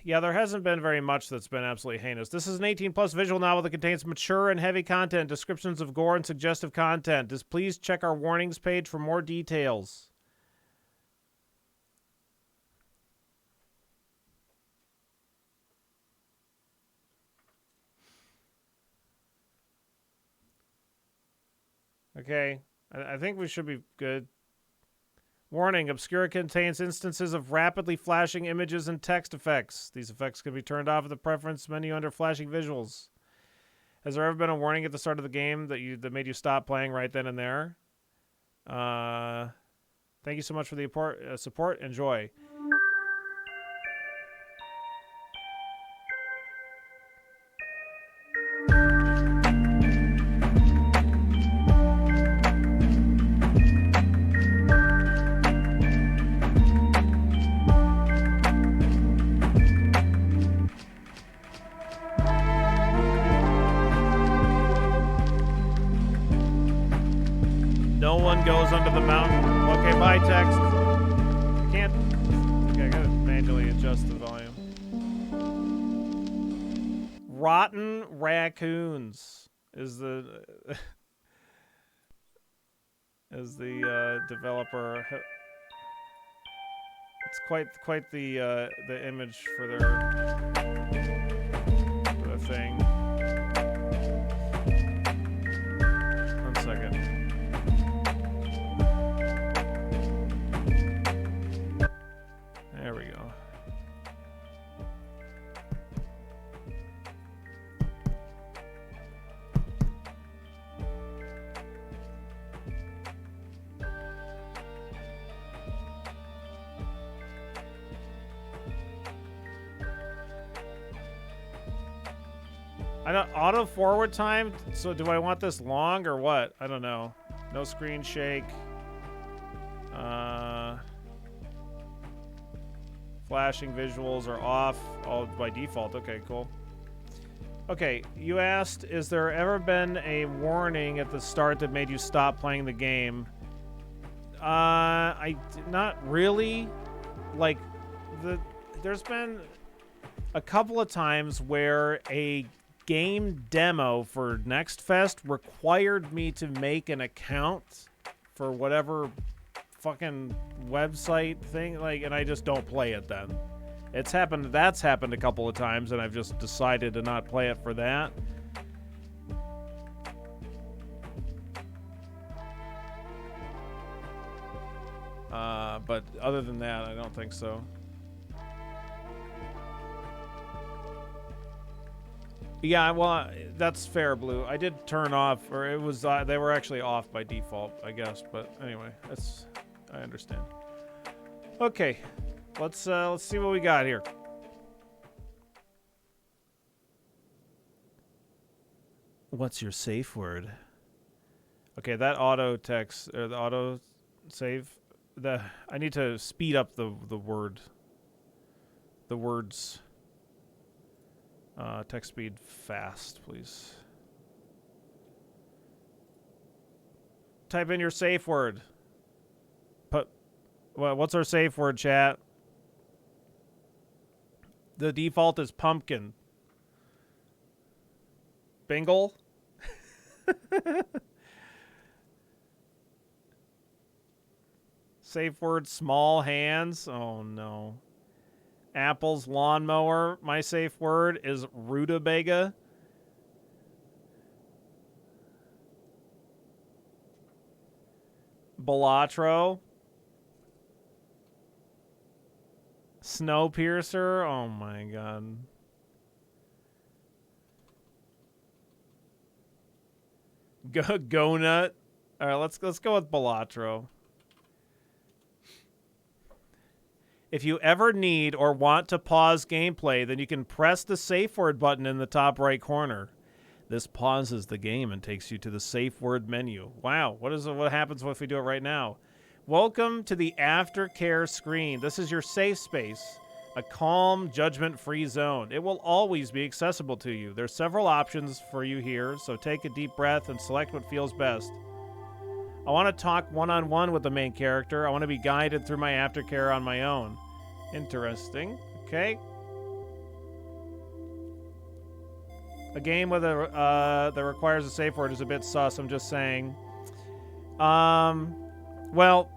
Yeah, there hasn't been very much that's been absolutely heinous. This is an 18-plus visual novel that contains mature and heavy content, descriptions of gore, and suggestive content. Just please check our warnings page for more details. Okay, I think we should be good. Warning, Obscura contains instances of rapidly flashing images and text effects. These effects can be turned off at the preference menu under flashing visuals. Has there ever been a warning at the start of the game that made you stop playing right then and there? Thank you so much for the support. Enjoy. No one goes under the mountain. Okay, bye, text. Can't. Okay, I gotta manually adjust the volume. Rotten Raccoons is the developer. It's quite the image for the thing. One second. There we go. I don't auto forward time. So do I want this long or what? I don't know. No screen shake. Flashing visuals are off all by default. Okay, cool. Okay, you asked, is there ever been a warning at the start that made you stop playing the game? Not really. Like, there's been a couple of times where a game demo for NextFest required me to make an account for whatever fucking website thing, like, and I just don't play it then. That's happened a couple of times, and I've just decided to not play it for that. But other than that, I don't think so. Yeah, well, that's fair, Blue. I did turn off, or it was they were actually off by default, I guess. But anyway, I understand. Okay, let's see what we got here. What's your safe word? Okay, that auto text or the auto save. I need to speed up the words. Text speed fast, please. Type in your safe word. What's our safe word, chat? The default is pumpkin. Bingle? Safe word, small hands. Oh, no. Apple's lawnmower. My safe word is rutabaga. Balatro. Snowpiercer. Oh my god. Go nut. All right, let's go with Balatro. If you ever need or want to pause gameplay, then you can press the safe word button in the top right corner. This pauses the game and takes you to the safe word menu. Wow, what happens if we do it right now? Welcome to the aftercare screen. This is your safe space, a calm, judgment-free zone. It will always be accessible to you. There's several options for you here, so take a deep breath and select what feels best. I want to talk one-on-one with the main character. I want to be guided through my aftercare on my own. Interesting. Okay. A game with a that requires a safe word is a bit sus. I'm just saying. Well,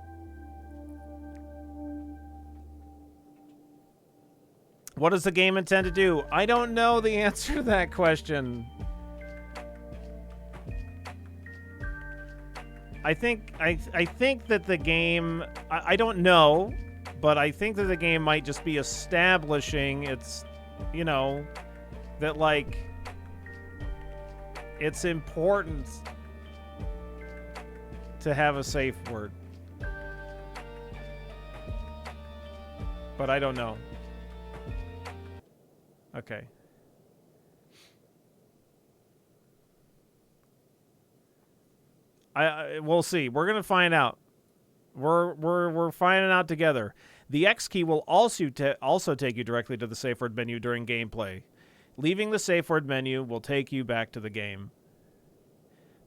what does the game intend to do? I don't know the answer to that question. I think that the game, I don't know, but I think that the game might just be establishing its, you know, that like it's important to have a safe word. But I don't know. Okay. We'll see. We're gonna find out. We're finding out together. The X key will also take you directly to the safe word menu during gameplay. Leaving the safe word menu will take you back to the game.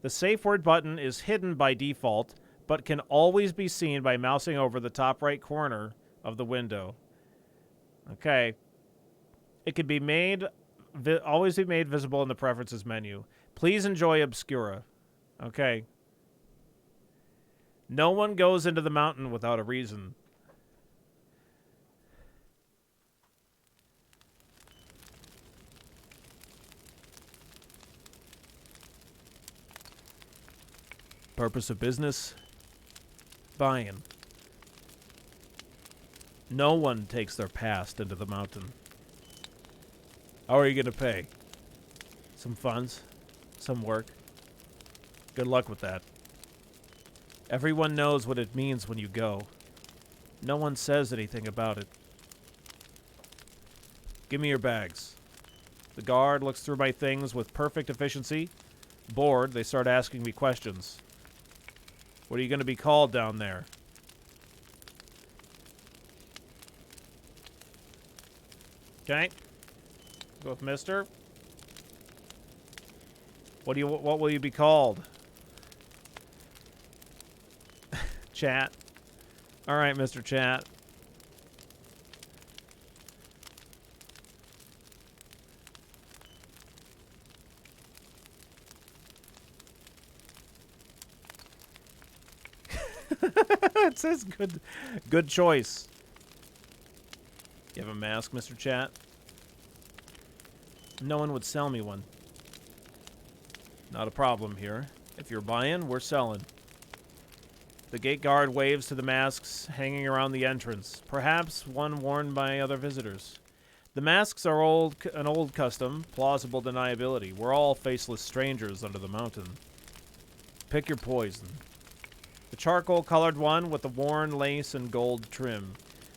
The safe word button is hidden by default, but can always be seen by mousing over the top right corner of the window. Okay. It can be always be made visible in the preferences menu. Please enjoy Obscura. Okay. No one goes into the mountain without a reason. Purpose of business? Buying. No one takes their past into the mountain. How are you going to pay? Some funds? Some work? Good luck with that. Everyone knows what it means when you go. No one says anything about it. Give me your bags. The guard looks through my things with perfect efficiency. Bored, they start asking me questions. What are you going to be called down there? Okay. Go with Mister. What will you be called? Chat. All right, Mr. Chat. It says good choice. You have a mask, Mr. Chat? No one would sell me one. Not a problem here. If you're buying, we're selling. The gate guard waves to the masks hanging around the entrance, perhaps one worn by other visitors. The masks are an old custom, plausible deniability. We're all faceless strangers under the mountain. Pick your poison. The charcoal-colored one with the worn lace and gold trim.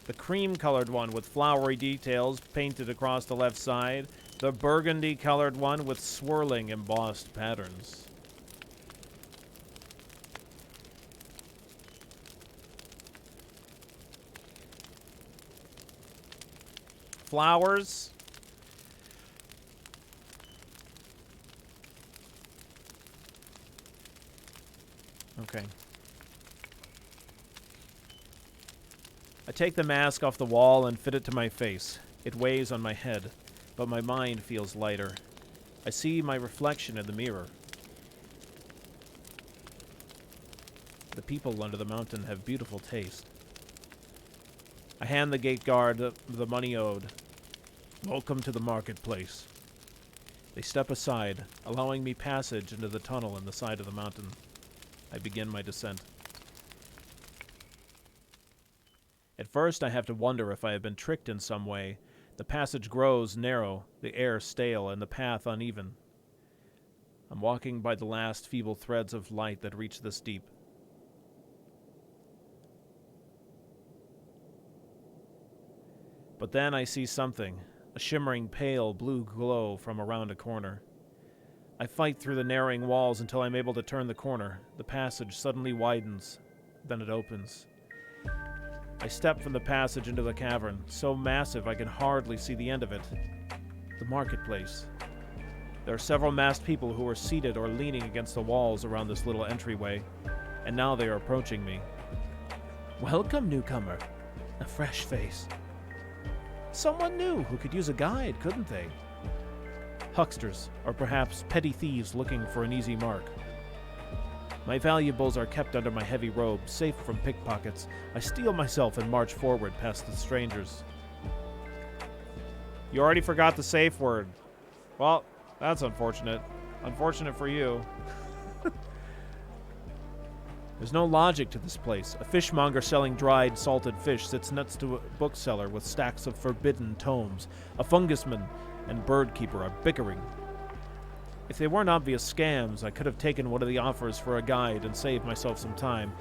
The cream-colored one with flowery details painted across the left side. The burgundy-colored one with swirling embossed patterns. Flowers. Okay. I take the mask off the wall and fit it to my face. It weighs on my head, but my mind feels lighter. I see my reflection in the mirror. The people under the mountain have beautiful taste. I hand the gate guard the money owed. Welcome to the marketplace. They step aside, allowing me passage into the tunnel in the side of the mountain. I begin my descent. At first, I have to wonder if I have been tricked in some way. The passage grows narrow, the air stale, and the path uneven. I'm walking by the last feeble threads of light that reach this deep. But then I see something, a shimmering pale blue glow from around a corner. I fight through the narrowing walls until I'm able to turn the corner. The passage suddenly widens, then it opens. I step from the passage into the cavern, so massive I can hardly see the end of it. The marketplace. There are several masked people who are seated or leaning against the walls around this little entryway, and now they are approaching me. Welcome, newcomer. A fresh face. Someone new who could use a guide, couldn't they? hucksters, or perhaps petty thieves looking for an easy mark. My valuables are kept under my heavy robe, safe from pickpockets. I steel myself and march forward past the strangers. You already forgot the safe word. Well, that's unfortunate. Unfortunate for you. There's no logic to this place. A fishmonger selling dried, salted fish sits next to a bookseller with stacks of forbidden tomes. A fungusman and bird keeper are bickering. If they weren't obvious scams, I could have taken one of the offers for a guide and saved myself some time.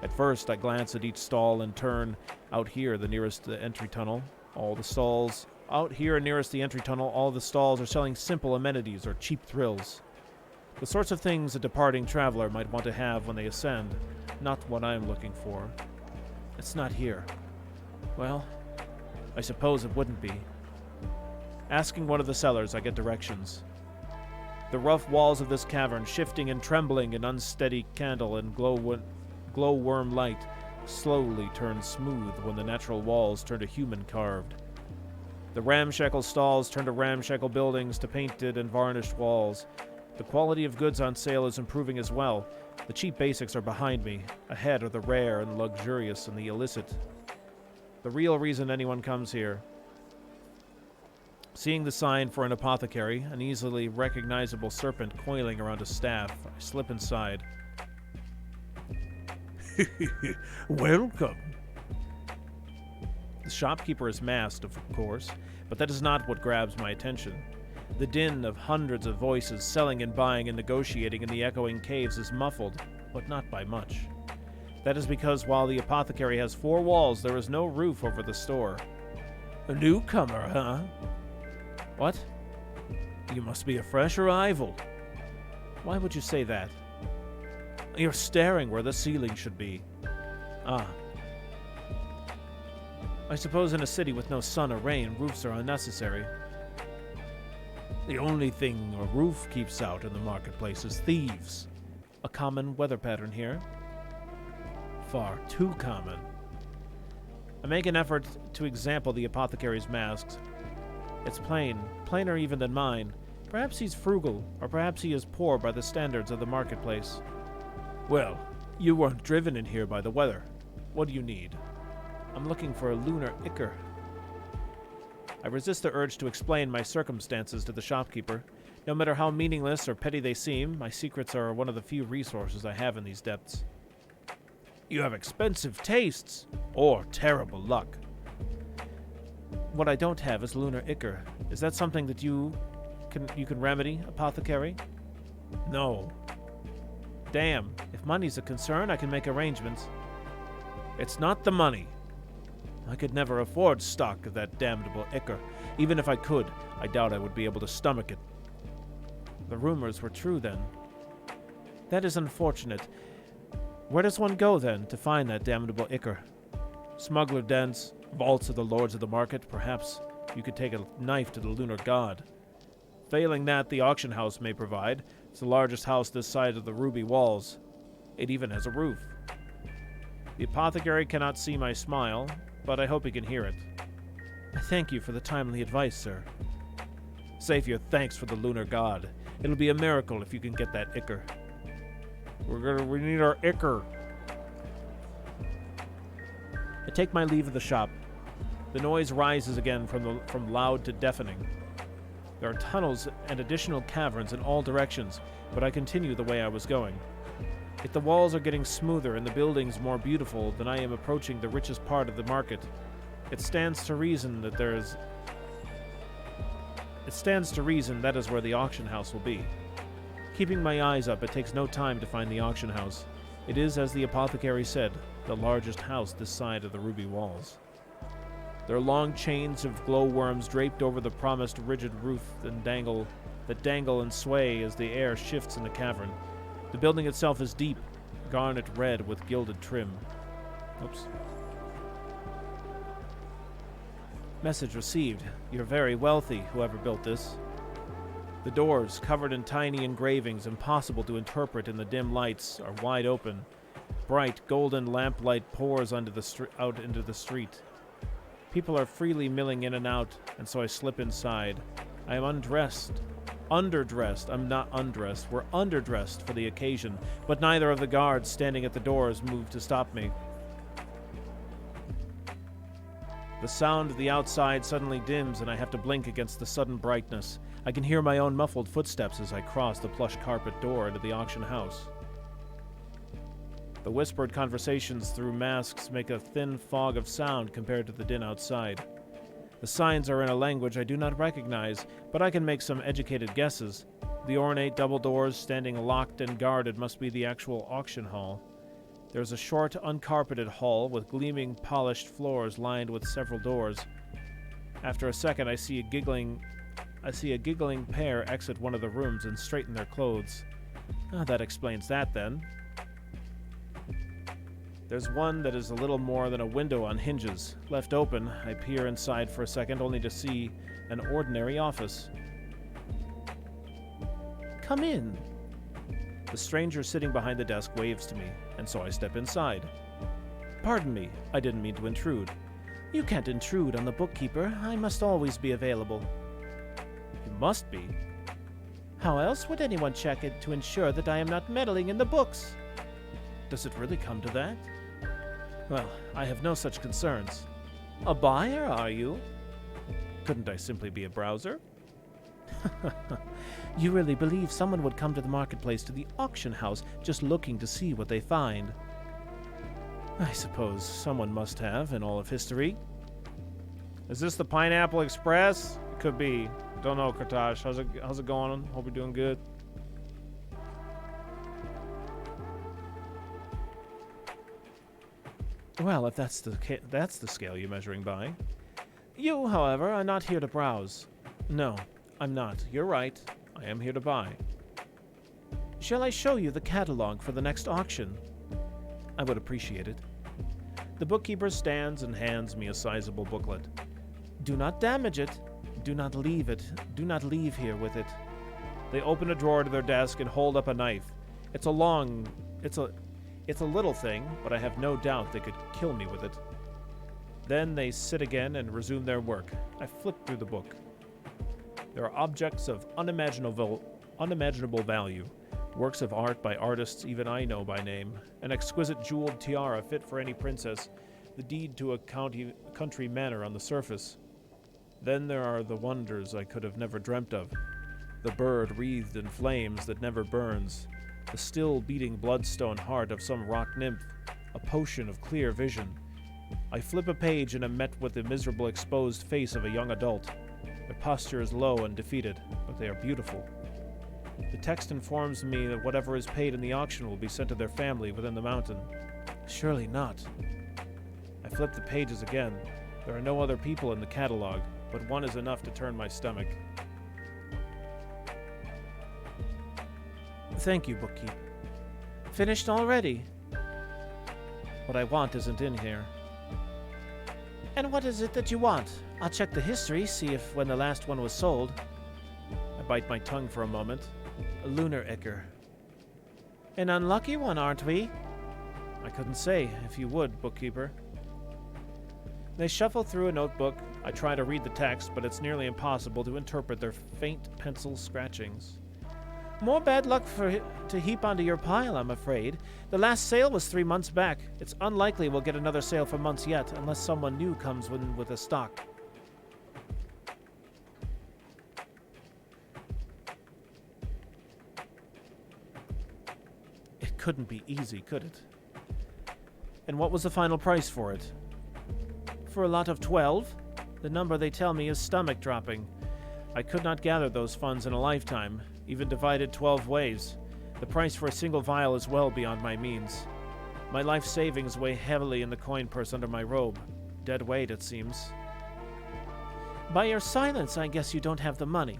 At first, I glance at each stall and turn out here, the nearest entry tunnel. All the stalls are selling simple amenities or cheap thrills. The sorts of things a departing traveler might want to have when they ascend, not what I'm looking for. It's not here. Well, I suppose it wouldn't be. Asking one of the sellers, I get directions. The rough walls of this cavern, shifting and trembling in unsteady candle and glowworm light, slowly turn smooth when the natural walls turn to human-carved. The ramshackle stalls turn to ramshackle buildings to painted and varnished walls. The quality of goods on sale is improving as well. The cheap basics are behind me. Ahead are the rare and luxurious and the illicit. The real reason anyone comes here. Seeing the sign for an apothecary, an easily recognizable serpent coiling around a staff, I slip inside. Welcome. The shopkeeper is masked, of course, but that is not what grabs my attention. The din of hundreds of voices selling and buying and negotiating in the echoing caves is muffled, but not by much. That is because while the apothecary has 4 walls, there is no roof over the store. A newcomer, huh? What? You must be a fresh arrival. Why would you say that? You're staring where the ceiling should be. Ah. I suppose in a city with no sun or rain, roofs are unnecessary. The only thing a roof keeps out in the marketplace is thieves. A common weather pattern here. Far too common. I make an effort to example the apothecary's masks. It's plain, plainer even than mine. Perhaps he's frugal, or perhaps he is poor by the standards of the marketplace. Well, you weren't driven in here by the weather. What do you need? I'm looking for a lunar ichor. I resist the urge to explain my circumstances to the shopkeeper. No matter how meaningless or petty they seem, my secrets are one of the few resources I have in these depths. You have expensive tastes, or terrible luck. What I don't have is lunar ichor. Is that something that you can remedy, apothecary? No. Damn, if money's a concern, I can make arrangements. It's not the money. I could never afford stock of that damnable ichor. Even if I could, I doubt I would be able to stomach it. The rumors were true, then. That is unfortunate. Where does one go, then, to find that damnable ichor? Smuggler dens, vaults of the lords of the market, perhaps you could take a knife to the lunar god. Failing that, the auction house may provide. It's the largest house this side of the ruby walls. It even has a roof. The apothecary cannot see my smile, but I hope he can hear it. I thank you for the timely advice, sir. Save your thanks for the lunar god. It'll be a miracle if you can get that ichor. We need our ichor. I take my leave of the shop. The noise rises again from loud to deafening. There are tunnels and additional caverns in all directions, but I continue the way I was going. If the walls are getting smoother and the buildings more beautiful, then I am approaching the richest part of the market. It stands to reason that is where the auction house will be. Keeping my eyes up, it takes no time to find the auction house. It is, as the apothecary said, the largest house this side of the ruby walls. There are long chains of glowworms draped over the promised rigid roof that dangle and sway as the air shifts in the cavern. The building itself is deep, garnet red with gilded trim. Oops. Message received. You're very wealthy, whoever built this. The doors, covered in tiny engravings impossible to interpret in the dim lights, are wide open. Bright, golden lamplight pours out into the street. People are freely milling in and out, and so I slip inside. I am undressed. Underdressed. I'm not undressed. We're underdressed for the occasion, but neither of the guards standing at the doors move to stop me. The sound of the outside suddenly dims, and I have to blink against the sudden brightness. I can hear my own muffled footsteps as I cross the plush carpet door into the auction house. The whispered conversations through masks make a thin fog of sound compared to the din outside. The signs are in a language I do not recognize, but I can make some educated guesses. The ornate double doors standing locked and guarded must be the actual auction hall. There's a short, uncarpeted hall with gleaming, polished floors lined with several doors. After a second, I see a giggling pair exit one of the rooms and straighten their clothes. That explains that, then. There's one that is a little more than a window on hinges. Left open, I peer inside for a second, only to see an ordinary office. Come in. The stranger sitting behind the desk waves to me, and so I step inside. Pardon me, I didn't mean to intrude. You can't intrude on the bookkeeper. I must always be available. You must be. How else would anyone check it to ensure that I am not meddling in the books? Does it really come to that? Well, I have no such concerns. A buyer, are you? Couldn't I simply be a browser? You really believe someone would come to the marketplace to the auction house just looking to see what they find? I suppose someone must have in all of history. Is this the Pineapple Express? It could be. Don't know, Kartosh. How's it going? Hope you're doing good. Well, if that's the scale you're measuring by. You, however, are not here to browse. No, I'm not. You're right. I am here to buy. Shall I show you the catalog for the next auction? I would appreciate it. The bookkeeper stands and hands me a sizable booklet. Do not damage it. Do not leave it. Do not leave here with it. They open a drawer to their desk and hold up a knife. It's a little thing, but I have no doubt they could kill me with it. Then they sit again and resume their work. I flip through the book. There are objects of unimaginable value, works of art by artists even I know by name, an exquisite jeweled tiara fit for any princess, the deed to a country manor on the surface. Then there are the wonders I could have never dreamt of. The bird wreathed in flames that never burns, the still beating bloodstone heart of some rock nymph, a potion of clear vision. I flip a page and am met with the miserable exposed face of a young adult. Their posture is low and defeated, but they are beautiful. The text informs me that whatever is paid in the auction will be sent to their family within the mountain. Surely not. I flip the pages again. There are no other people in the catalog, but one is enough to turn my stomach. Thank you, bookkeeper. Finished already? What I want isn't in here. And what is it that you want? I'll check the history, see if when the last one was sold. I bite my tongue for a moment. A lunar ichor. An unlucky one, aren't we? I couldn't say, if you would, bookkeeper. They shuffle through a notebook. I try to read the text, but it's nearly impossible to interpret their faint pencil scratchings. More bad luck to heap onto your pile, I'm afraid. The last sale was 3 months back. It's unlikely we'll get another sale for months yet, unless someone new comes in with a stock. It couldn't be easy, could it? And what was the final price for it? For a lot of 12? The number they tell me is stomach-dropping. I could not gather those funds in a lifetime, even divided 12 ways. The price for a single vial is well beyond my means. My life savings weigh heavily in the coin purse under my robe. Dead weight, it seems. By your silence, I guess you don't have the money.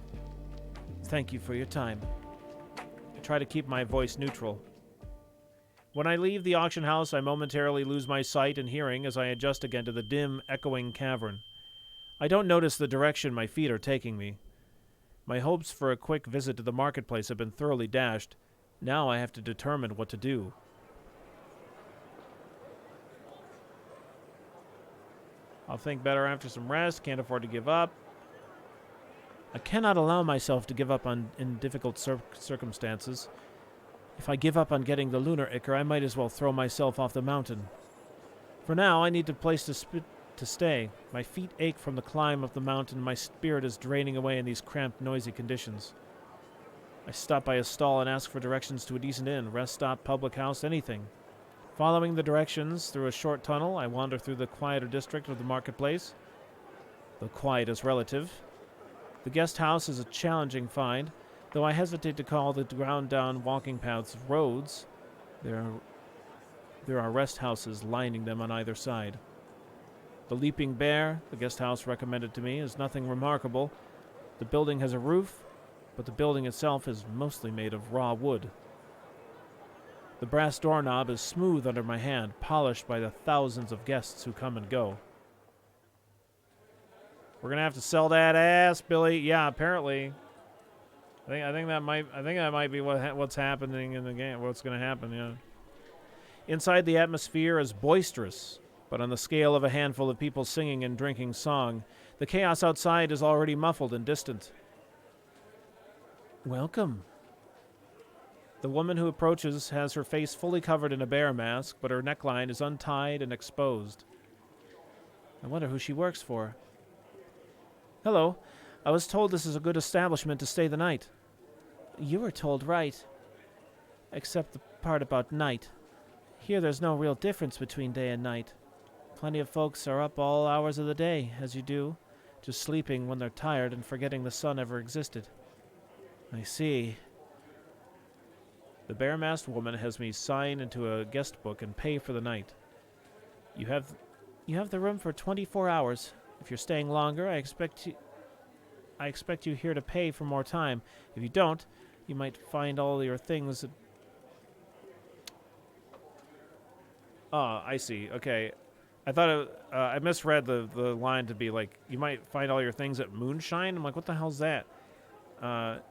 Thank you for your time. I try to keep my voice neutral. When I leave the auction house, I momentarily lose my sight and hearing as I adjust again to the dim, echoing cavern. I don't notice the direction my feet are taking me. My hopes for a quick visit to the marketplace have been thoroughly dashed. Now I have to determine what to do. I'll think better after some rest. Can't afford to give up. I cannot allow myself to give up in difficult circumstances. If I give up on getting the lunar ichor, I might as well throw myself off the mountain. For now, I need a place to stay. My feet ache from the climb up the mountain. My spirit is draining away in these cramped, noisy conditions. I stop by a stall and ask for directions to a decent inn, rest stop, public house, anything. Following the directions through a short tunnel, I wander through the quieter district of the marketplace. The quiet is relative. The guest house is a challenging find, though I hesitate to call the ground-down walking paths roads. There are rest houses lining them on either side. The Leaping Bear, the guest house recommended to me, is nothing remarkable. The building has a roof, but the building itself is mostly made of raw wood. The brass doorknob is smooth under my hand, polished by the thousands of guests who come and go. We're gonna have to sell that ass, Billy. Yeah, apparently. I think that might be what's happening in the game. What's gonna happen? Yeah. Inside, the atmosphere is boisterous, but on the scale of a handful of people singing and drinking song, the chaos outside is already muffled and distant. Welcome. The woman who approaches has her face fully covered in a bear mask, but her neckline is untied and exposed. I wonder who she works for. Hello. I was told this is a good establishment to stay the night. You were told right. Except the part about night. Here there's no real difference between day and night. Plenty of folks are up all hours of the day, as you do, just sleeping when they're tired and forgetting the sun ever existed. I see. The bare-masked woman has me sign into a guest book and pay for the night. You have the room for 24 hours. If you're staying longer, I expect you here to pay for more time. If you don't, you might find all your things. Oh, I see. Okay. I thought I misread the line to be like, you might find all your things at Moonshine. I'm like, what the hell's that?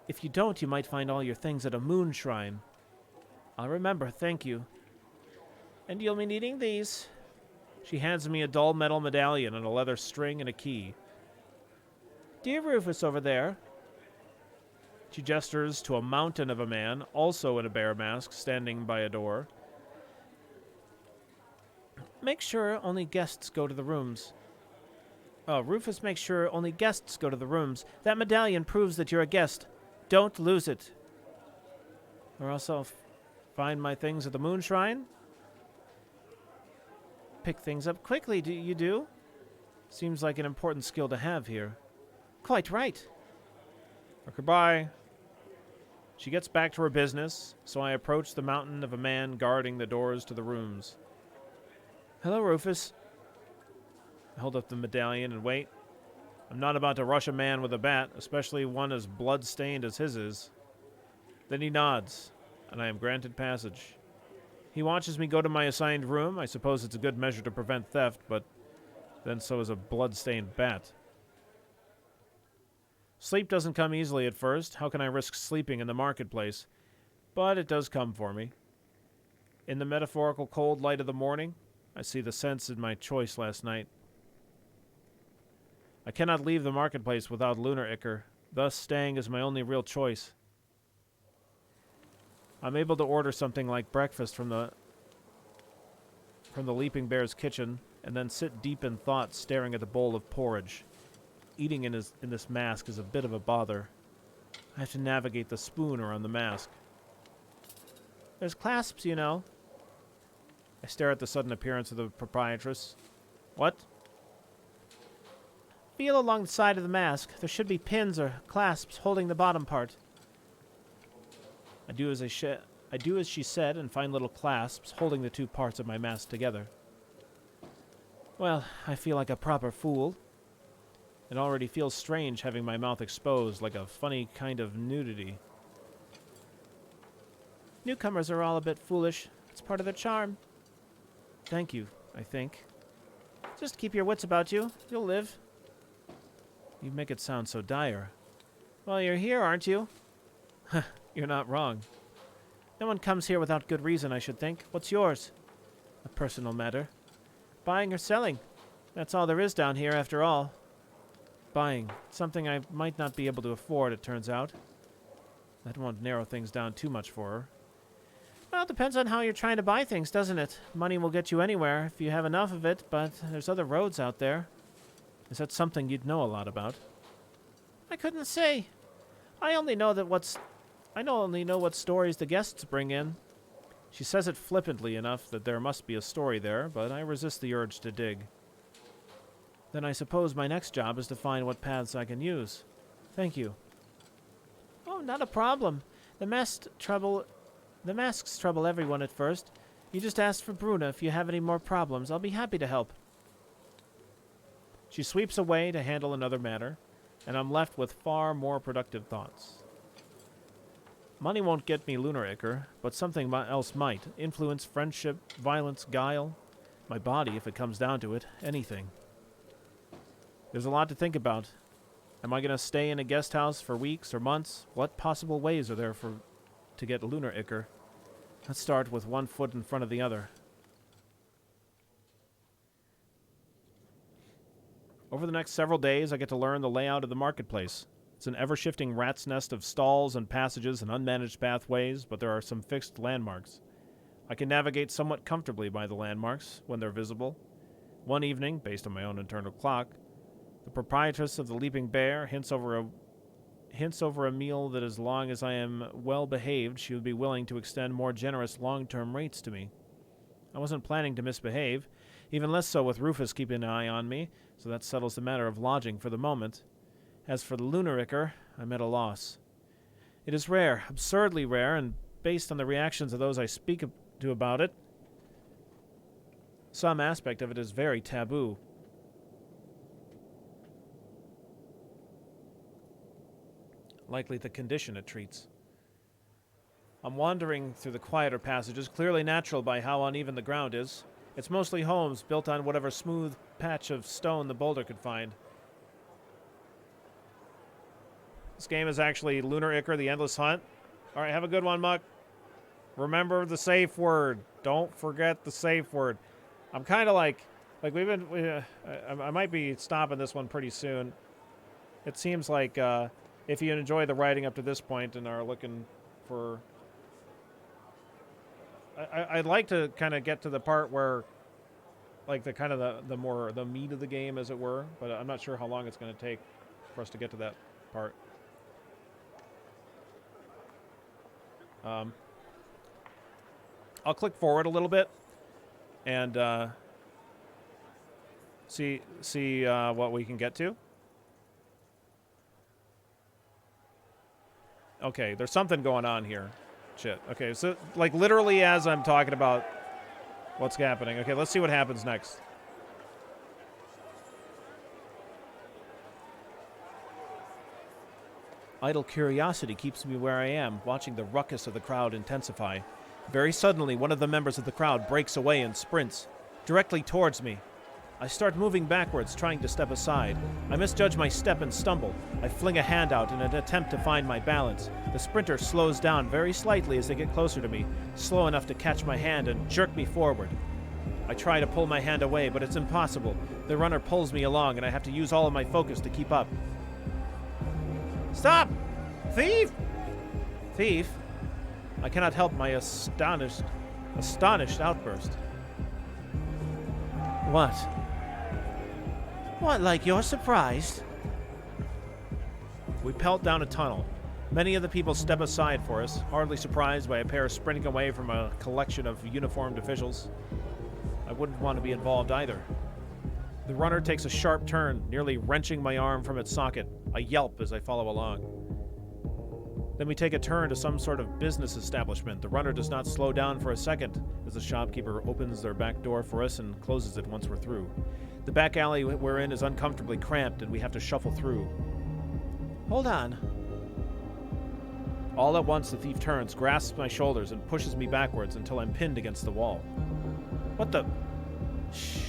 If you don't, you might find all your things at a moon shrine. I'll remember, thank you. And you'll be needing these. She hands me a dull metal medallion and a leather string and a key. Dear Rufus over there. She gestures to a mountain of a man, also in a bear mask, standing by a door. Make sure only guests go to the rooms. Oh, Rufus makes sure only guests go to the rooms. That medallion proves that you're a guest. Don't lose it. Or else I'll find my things at the moon shrine. Pick things up quickly, you do? Seems like an important skill to have here. Quite right. Goodbye. She gets back to her business, so I approach the mountain of a man guarding the doors to the rooms. Hello, Rufus. I hold up the medallion and wait. I'm not about to rush a man with a bat, especially one as blood-stained as his is. Then he nods, and I am granted passage. He watches me go to my assigned room. I suppose it's a good measure to prevent theft, but then so is a blood-stained bat. Sleep doesn't come easily at first. How can I risk sleeping in the marketplace? But it does come for me. In the metaphorical cold light of the morning, I see the sense in my choice last night. I cannot leave the marketplace without lunar ichor, thus staying is my only real choice. I'm able to order something like breakfast from the Leaping Bear's kitchen, and then sit deep in thought staring at the bowl of porridge. Eating in this mask is a bit of a bother. I have to navigate the spoon around the mask. There's clasps, you know. I stare at the sudden appearance of the proprietress. What? Feel along the side of the mask. There should be pins or clasps holding the bottom part. I do as she said and find little clasps holding the two parts of my mask together. Well, I feel like a proper fool. It already feels strange having my mouth exposed, like a funny kind of nudity. Newcomers are all a bit foolish. It's part of their charm. Thank you, I think. Just keep your wits about you. You'll live. You make it sound so dire. Well, you're here, aren't you? You're not wrong. No one comes here without good reason, I should think. What's yours? A personal matter. Buying or selling. That's all there is down here, after all. Buying. Something I might not be able to afford, it turns out. That won't narrow things down too much for her. Well, it depends on how you're trying to buy things, doesn't it? Money will get you anywhere if you have enough of it, but there's other roads out there. Is that something you'd know a lot about? I couldn't say. I only know what stories the guests bring in. She says it flippantly enough that there must be a story there, but I resist the urge to dig. Then I suppose my next job is to find what paths I can use. Thank you. Oh, not a problem. The masks trouble everyone at first. You just ask for Bruna if you have any more problems. I'll be happy to help. She sweeps away to handle another matter, and I'm left with far more productive thoughts. Money won't get me Lunar Ichor, but something else might. Influence, friendship, violence, guile. My body, if it comes down to it. Anything. There's a lot to think about. Am I going to stay in a guest house for weeks or months? What possible ways are there to get Lunar Ichor? Let's start with one foot in front of the other. Over the next several days, I get to learn the layout of the marketplace. It's an ever-shifting rat's nest of stalls and passages and unmanaged pathways, but there are some fixed landmarks. I can navigate somewhat comfortably by the landmarks when they're visible. One evening, based on my own internal clock, the proprietress of the Leaping Bear hints over a meal that as long as I am well behaved, she would be willing to extend more generous long-term rates to me. I wasn't planning to misbehave, even less so with Rufus keeping an eye on me, so that settles the matter of lodging for the moment. As for the Lunar Ichor, I'm at a loss. It is rare, absurdly rare, and based on the reactions of those I speak to about it, some aspect of it is very taboo. Likely the condition it treats. I'm wandering through the quieter passages, clearly natural by how uneven the ground is. It's mostly homes built on whatever smooth patch of stone the boulder could find. This game is actually Lunar Ichor, the Endless Hunt. All right, have a good one, Muck. Remember the safe word. Don't forget the safe word. I'm kind of like I might be stopping this one pretty soon. It seems like if you enjoy the writing up to this point and are looking for... I'd like to kind of get to the part where, like, the meat of the game, as it were, but I'm not sure how long it's going to take for us to get to that part. I'll click forward a little bit and see what we can get to. Okay, there's something going on here. Shit. Okay, so like literally as I'm talking about what's happening. Okay, let's see what happens next. Idle curiosity keeps me where I am, watching the ruckus of the crowd intensify. Very suddenly, one of the members of the crowd breaks away and sprints directly towards me. I start moving backwards, trying to step aside. I misjudge my step and stumble. I fling a hand out in an attempt to find my balance. The sprinter slows down very slightly as they get closer to me, slow enough to catch my hand and jerk me forward. I try to pull my hand away, but it's impossible. The runner pulls me along, and I have to use all of my focus to keep up. Stop! Thief! Thief? I cannot help my astonished outburst. What? What, like you're surprised? We pelt down a tunnel. Many of the people step aside for us, hardly surprised by a pair sprinting away from a collection of uniformed officials. I wouldn't want to be involved either. The runner takes a sharp turn, nearly wrenching my arm from its socket. I yelp as I follow along. Then we take a turn to some sort of business establishment. The runner does not slow down for a second as the shopkeeper opens their back door for us and closes it once we're through. The back alley we're in is uncomfortably cramped and we have to shuffle through. Hold on. All at once the thief turns, grasps my shoulders, and pushes me backwards until I'm pinned against the wall. What the... Shh.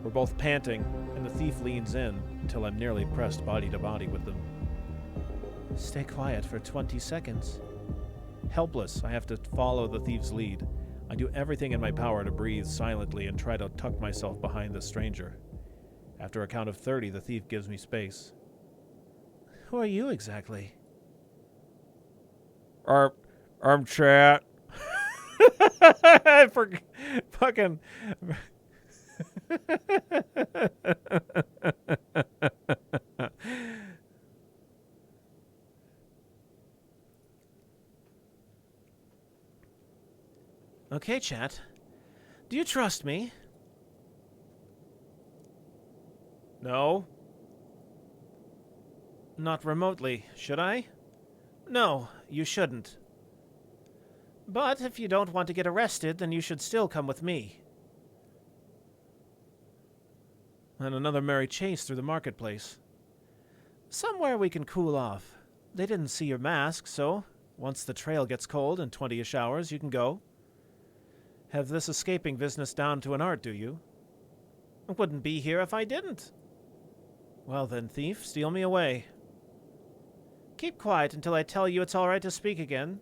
We're both panting, and the thief leans in until I'm nearly pressed body to body with them. Stay quiet for 20 seconds. Helpless, I have to follow the thief's lead. I do everything in my power to breathe silently and try to tuck myself behind the stranger. After a count of 30, the thief gives me space. Who are you exactly? I'm chat. For fucking. Okay, chat. Do you trust me? No. Not remotely, should I? No, you shouldn't. But if you don't want to get arrested, then you should still come with me. And another merry chase through the marketplace. Somewhere we can cool off. They didn't see your mask, so once the trail gets cold in 20-ish hours, you can go. Have this escaping business down to an art, do you? I wouldn't be here if I didn't. Well then, thief, steal me away. Keep quiet until I tell you it's all right to speak again.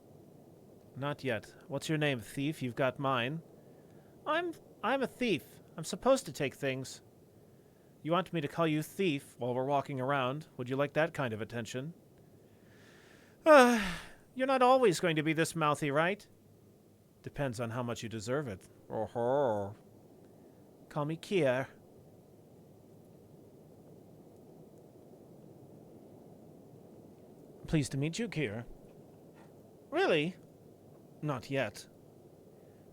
Not yet. What's your name, thief? You've got mine. I'm a thief. I'm supposed to take things. You want me to call you thief while we're walking around? Would you like that kind of attention? You're not always going to be this mouthy, right? Depends on how much you deserve it. Oh-ho. Call me Kier. Pleased to meet you, Kier. Really? Not yet.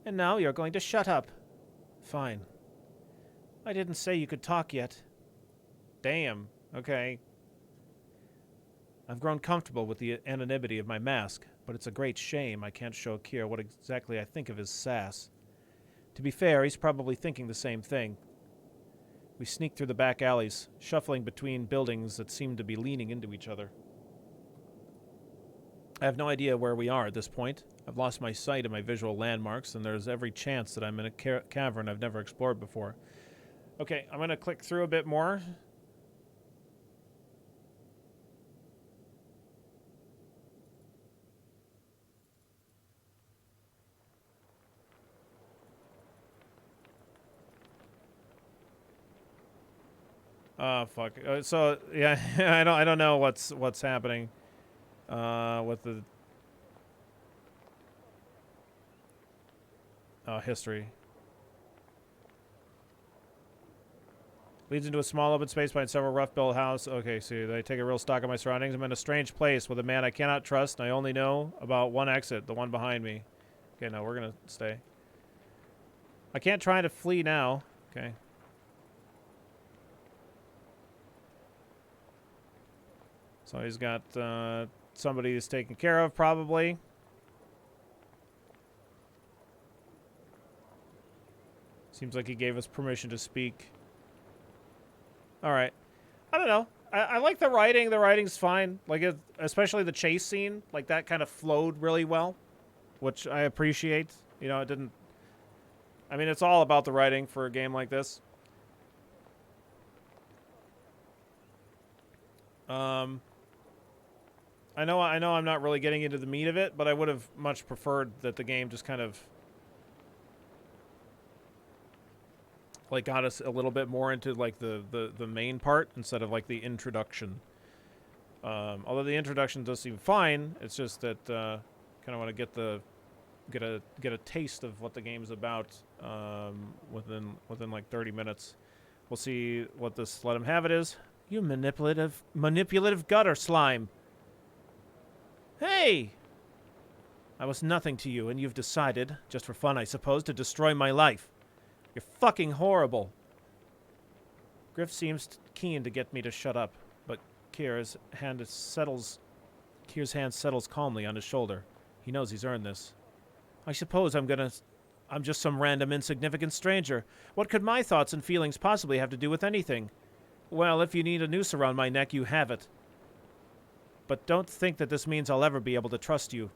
And now you're going to shut up. Fine. I didn't say you could talk yet. Damn. Okay. I've grown comfortable with the anonymity of my mask, but it's a great shame I can't show Kier what exactly I think of his sass. To be fair, he's probably thinking the same thing. We sneak through the back alleys, shuffling between buildings that seem to be leaning into each other. I have no idea where we are at this point. I've lost my sight of my visual landmarks, and there's every chance that I'm in a cavern I've never explored before. Okay, I'm going to click through a bit more. Oh fuck. So yeah, I don't know what's happening with the history. Leads into a small open space behind several rough-built houses. Okay, so I take a real stock of my surroundings. I'm in a strange place with a man I cannot trust, and I only know about one exit, the one behind me. Okay, no, we're gonna stay. I can't try to flee now. Okay. So he's got somebody he's taken care of, probably. Seems like he gave us permission to speak. All right. I don't know. I like the writing. The writing's fine. Like, especially the chase scene. Like, that kind of flowed really well, which I appreciate. You know, it didn't... I mean, it's all about the writing for a game like this. I know I'm not really getting into the meat of it, but I would have much preferred that the game just kind of like got us a little bit more into like the main part instead of like the introduction. Although the introduction does seem fine, it's just that kind of want to get a taste of what the game's about within like 30 minutes. We'll see what this let him have it is. You manipulative gutter slime. Hey! I was nothing to you, and you've decided, just for fun I suppose, to destroy my life. You're fucking horrible. Griff seems keen to get me to shut up, but Kier's hand settles calmly on his shoulder. He knows he's earned this. I suppose I'm just some random insignificant stranger. What could my thoughts and feelings possibly have to do with anything? Well, if you need a noose around my neck, you have it. But don't think that this means I'll ever be able to trust you.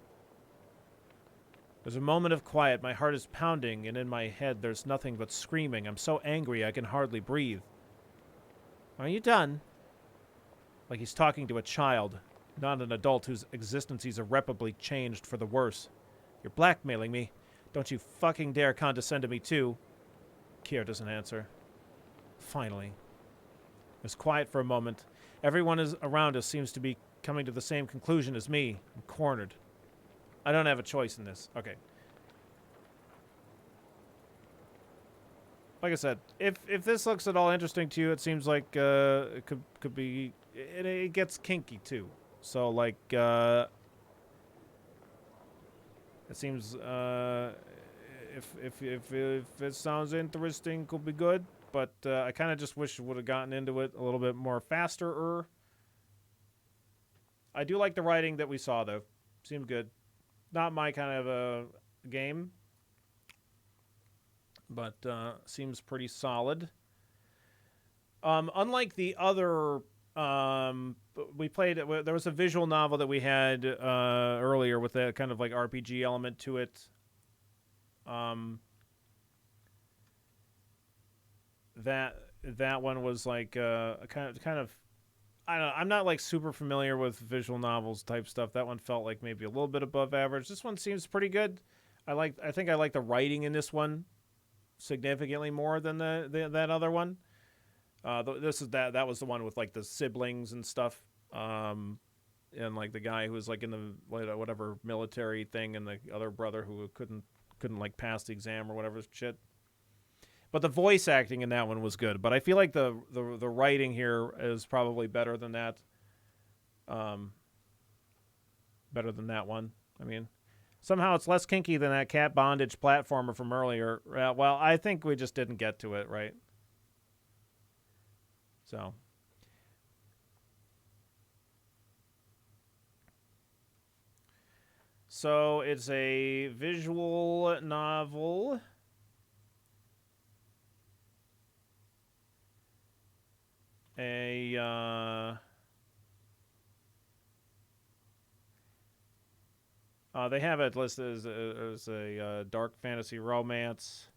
There's a moment of quiet. My heart is pounding, and in my head there's nothing but screaming. I'm so angry I can hardly breathe. Are you done? Like he's talking to a child, not an adult whose existence he's irreparably changed for the worse. You're blackmailing me. Don't you fucking dare condescend to me, too. Kier doesn't answer. Finally. It's quiet for a moment. Everyone is around us seems to be coming to the same conclusion as me. I'm cornered. I don't have a choice in this. Okay. Like I said, if this looks at all interesting to you, it seems like it could be. It gets kinky too. So like it seems if it sounds interesting, could be good. But I kind of just wish would have gotten into it a little bit more faster. I do like the writing that we saw though. Seemed good. Not my kind of game, but seems pretty solid. Unlike the other, we played. There was a visual novel that we had earlier with a kind of like RPG element to it. That one was like a kind of. I don't know, I'm not like super familiar with visual novels type stuff. That one felt like maybe a little bit above average. This one seems pretty good. I think I like the writing in this one significantly more than that other one. That was the one with like the siblings and stuff, and like the guy who was like in the whatever military thing, and the other brother who couldn't like pass the exam or whatever shit. But the voice acting in that one was good. But I feel like the writing here is probably better than that. Better than that one. I mean, somehow it's less kinky than that cat bondage platformer from earlier. Well, I think we just didn't get to it, right? So it's a visual novel. They have it listed as a dark fantasy romance.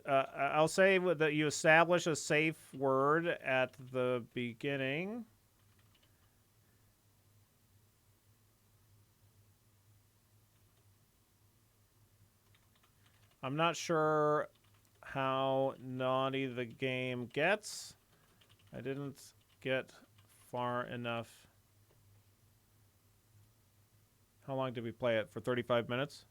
I'll say that you establish a safe word at the beginning. I'm not sure how naughty the game gets. I didn't get far enough. How long did we play it? For 35 minutes?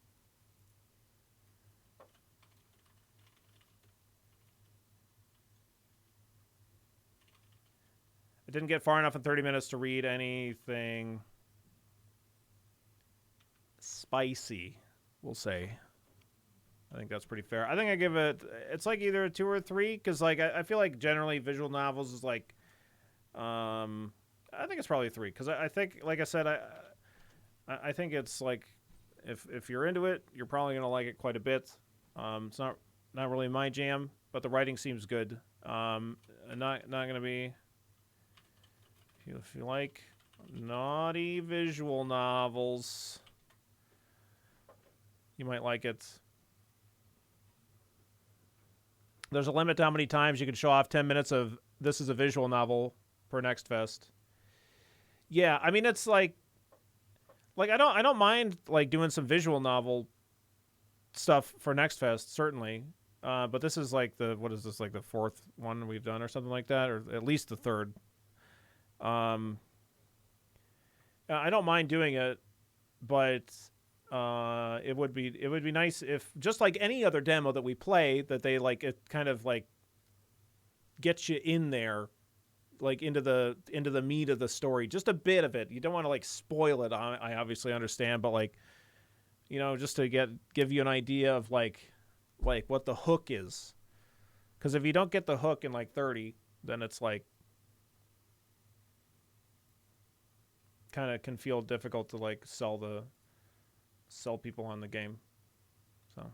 I didn't get far enough in 30 minutes to read anything spicy, we'll say. I think that's pretty fair. I think I give it, it's like either a 2 or a 3, because like I feel like generally visual novels is like, I think it's probably a 3, because I think, like I said, I think it's like, if you're into it, you're probably gonna like it quite a bit. It's not really my jam, but the writing seems good. Not gonna be. If you like naughty visual novels, you might like it. There's a limit to how many times you can show off 10 minutes of this is a visual novel per NextFest. Yeah, I mean it's like I don't mind like doing some visual novel stuff for NextFest, certainly. But this is like what is this, like the 4th one we've done or something like that, or at least the 3rd. I don't mind doing it, but it would be nice if, just like any other demo that we play, that they like it kind of like gets you in there, like into the meat of the story, just a bit of it. You don't want to like spoil it. I obviously understand, but like, you know, just to give you an idea of like what the hook is, because if you don't get the hook in like 30, then it's like kind of can feel difficult to like sell people on the game. So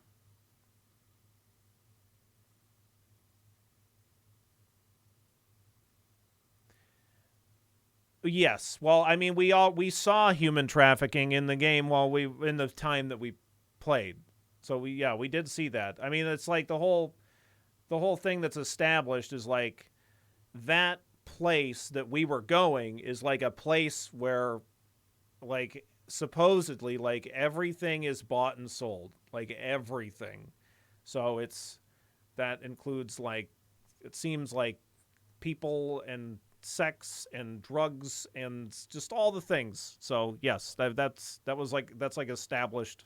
yes, well, I mean, we saw human trafficking in the game in the time that we played. So we did see that. I mean, it's like the whole thing that's established is like that place that we were going is like a place where, like, supposedly, like, everything is bought and sold, like everything. So it's that includes, like, it seems like people and sex and drugs and just all the things. So yes, that's like established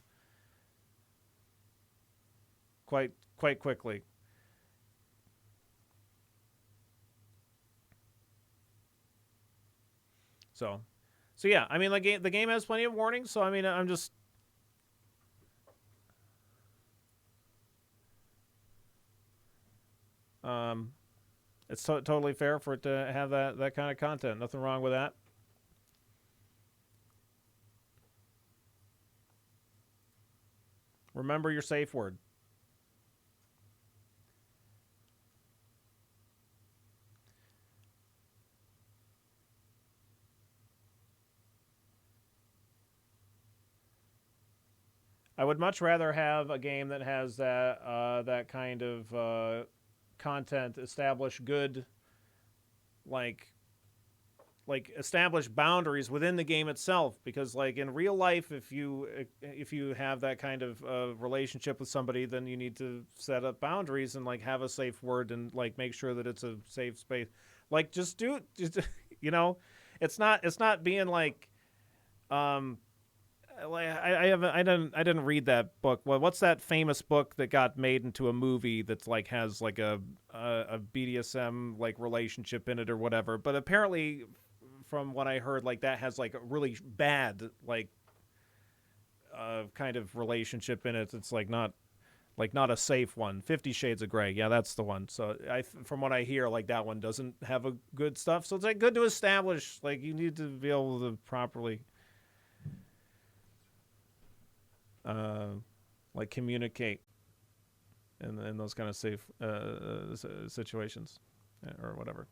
quite quickly. So so yeah, I mean, the game has plenty of warnings. So I mean, I'm just um, it's totally fair for it to have that kind of content. Nothing wrong with that. Remember your safe word. I would much rather have a game that has that kind of content, establish good, like establish boundaries within the game itself, because like in real life, if you have that kind of relationship with somebody, then you need to set up boundaries and like have a safe word and like make sure that it's a safe space. Like just do just, you know, it's not being um like I haven't I didn't read that book. Well, what's that famous book that got made into a movie that's like has like a BDSM like relationship in it or whatever? But apparently, from what I heard, like that has like a really bad like kind of relationship in it. It's like not a safe one. 50 Shades of Grey. Yeah, that's the one. So from what I hear, like that one doesn't have a good stuff. So it's like good to establish. Like you need to be able to properly uh, like communicate in those kind of safe situations or whatever.